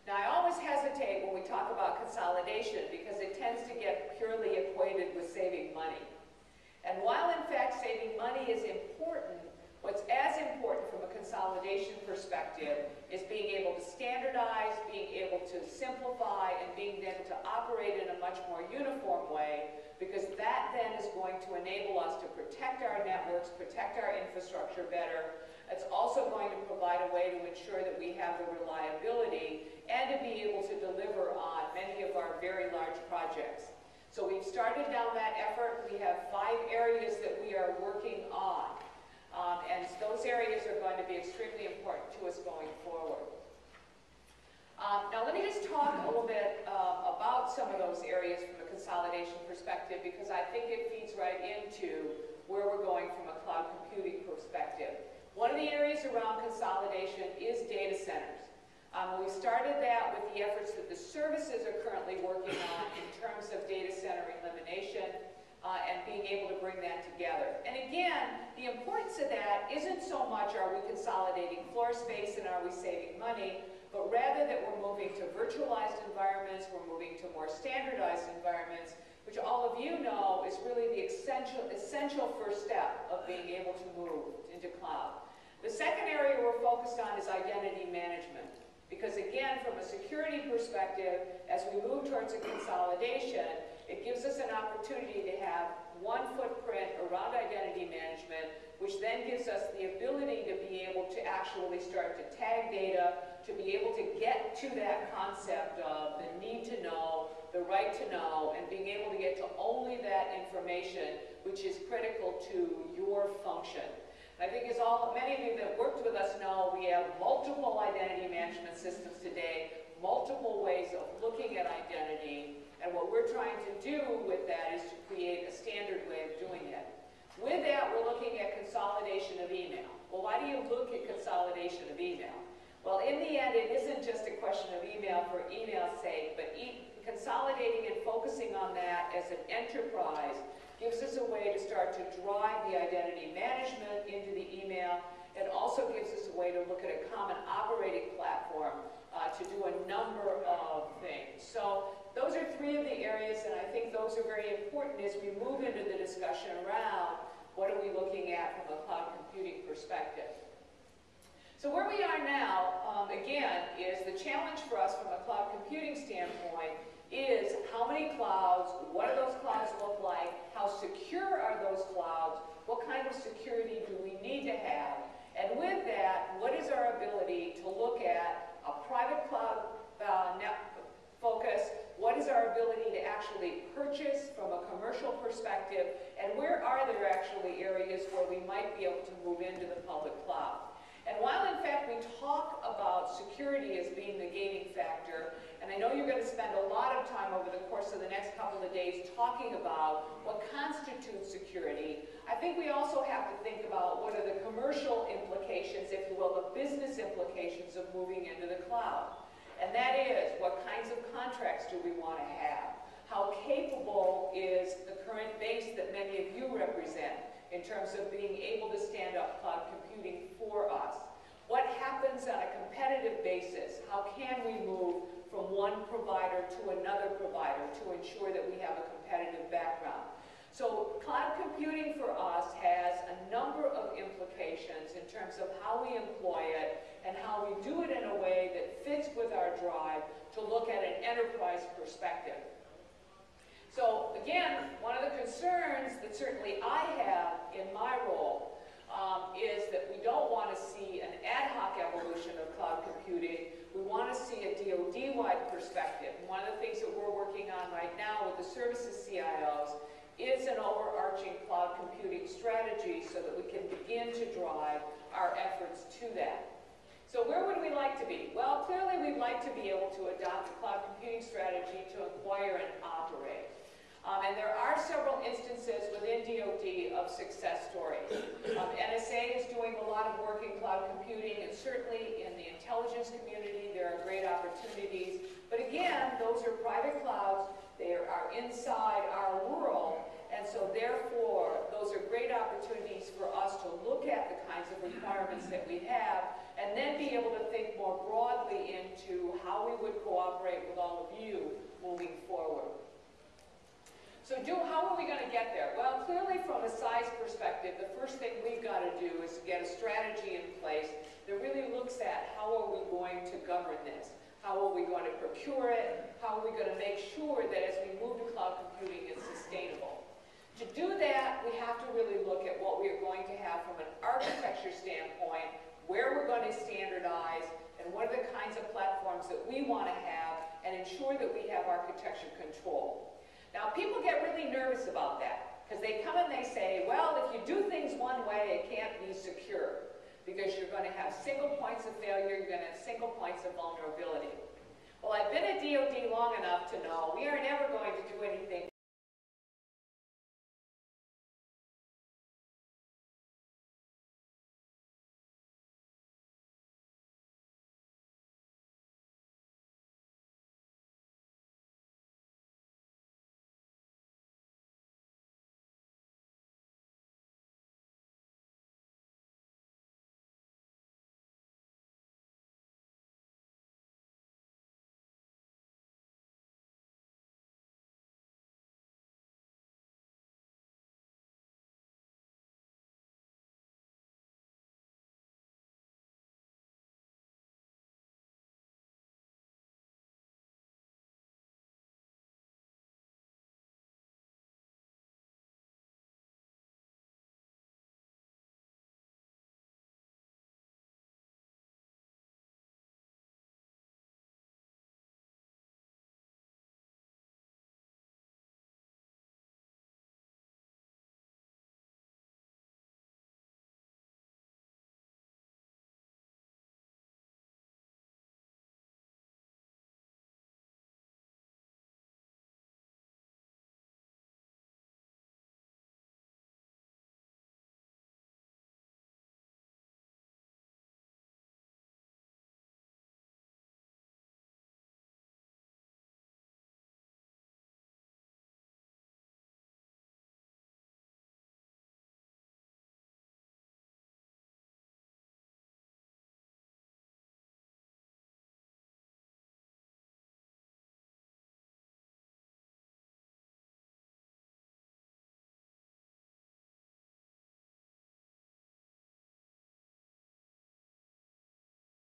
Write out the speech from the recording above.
Now, I always hesitate when we talk about consolidation because it tends to get purely equated with saving money. And while, in fact, saving money is important, what's as important from a consolidation perspective is being able to standardize, being able to simplify, and being able to operate in a much more uniform way, because that then is going to enable us to protect our networks, protect our infrastructure better. It's also going to provide a way to ensure that we have the reliability and to be able to deliver on many of our very large projects. So we've started down that effort. We have 5 areas that we are working on. And those areas are going to be extremely important to us going forward. Now let me just talk a little bit about some of those areas from a consolidation perspective, because I think it feeds right into where we're going from a cloud computing perspective. One of the areas around consolidation is data centers. We started that with the efforts that the services are currently working on in terms of data center elimination and being able to bring that together. And again, the importance of that isn't so much are we consolidating floor space and are we saving money, but rather that we're moving to virtualized environments, we're moving to more standardized environments, which all of you know is really the essential first step of being able to move into cloud. The second area we're focused on is identity management. Because again, from a security perspective, as we move towards a consolidation, it gives us an opportunity to have one footprint around identity management, which then gives us the ability to be able to actually start to tag data, to be able to get to that concept of the need to know, the right to know, and being able to get to only that information which is critical to your function. I think as many of you that worked with us know, we have multiple identity management systems today, multiple ways of looking at identity, and what we're trying to do with that is to create a standard way of doing it. With that, we're looking at consolidation of email. Well, why do you look at consolidation of email? Well, in the end, it isn't just a question of email for email's sake, but consolidating and focusing on that as an enterprise gives us a way to start to drive the identity management into the email. It also gives us a way to look at a common operating platform to do a number of things. So those are 3 of the areas, and I think those are very important as we move into the discussion around what are we looking at from a cloud computing perspective. So where we are now, again, is the challenge for us from a cloud computing standpoint is how many clouds, what do those clouds look like, how secure are those clouds, what kind of security do we need to have, and with that, what is our ability to look at a private cloud net focus, what is our ability to actually purchase from a commercial perspective, and where are there actually areas where we might be able to move into the public cloud. And while in fact we talk about security as being the gating factor, and I know you're going to spend a lot of time over the course of the next couple of days talking about what constitutes security, I think we also have to think about what are the commercial implications, if you will, the business implications of moving into the cloud. And that is, what kinds of contracts do we want to have? How capable is the current base that many of you represent in terms of being able to stand up cloud computing for us? What happens on a competitive basis? How can we move from one provider to another provider to ensure that we have a competitive background? So cloud computing for us has a number of implications in terms of how we employ it and how we do it in a way that fits with our drive to look at an enterprise perspective. So again, one of the concerns that certainly I have in my role is that we don't want to see an ad hoc evolution of cloud computing. We want to see a DoD-wide perspective. And one of the things that we're working on right now with the services CIOs is an overarching cloud computing strategy so that we can begin to drive our efforts to that. So where would we like to be? Well, clearly we'd like to be able to adopt a cloud computing strategy to acquire and operate. And there are several instances within DoD of success stories. NSA is doing a lot of work in cloud computing, and certainly in the intelligence community there are great opportunities. But again, those are private clouds. They are inside our world, and so therefore those are great opportunities for us to look at the kinds of requirements that we have and then be able to think more broadly into how we would cooperate with all of you moving forward. So how are we going to get there? Well, clearly from a size perspective, the first thing we've got to do is to get a strategy in place that really looks at how are we going to govern this? How are we going to procure it? How are we going to make sure that as we move to cloud computing, it's sustainable? To do that, we have to really look at what we are going to have from an architecture standpoint, where we're going to standardize, and what are the kinds of platforms that we want to have, and ensure that we have architecture control. Now, people get really nervous about that, because they come and they say, well, if you do things one way, it can't be secure, because you're going to have single points of failure, you're going to have single points of vulnerability. Well, I've been at DoD long enough to know we are never going to do anything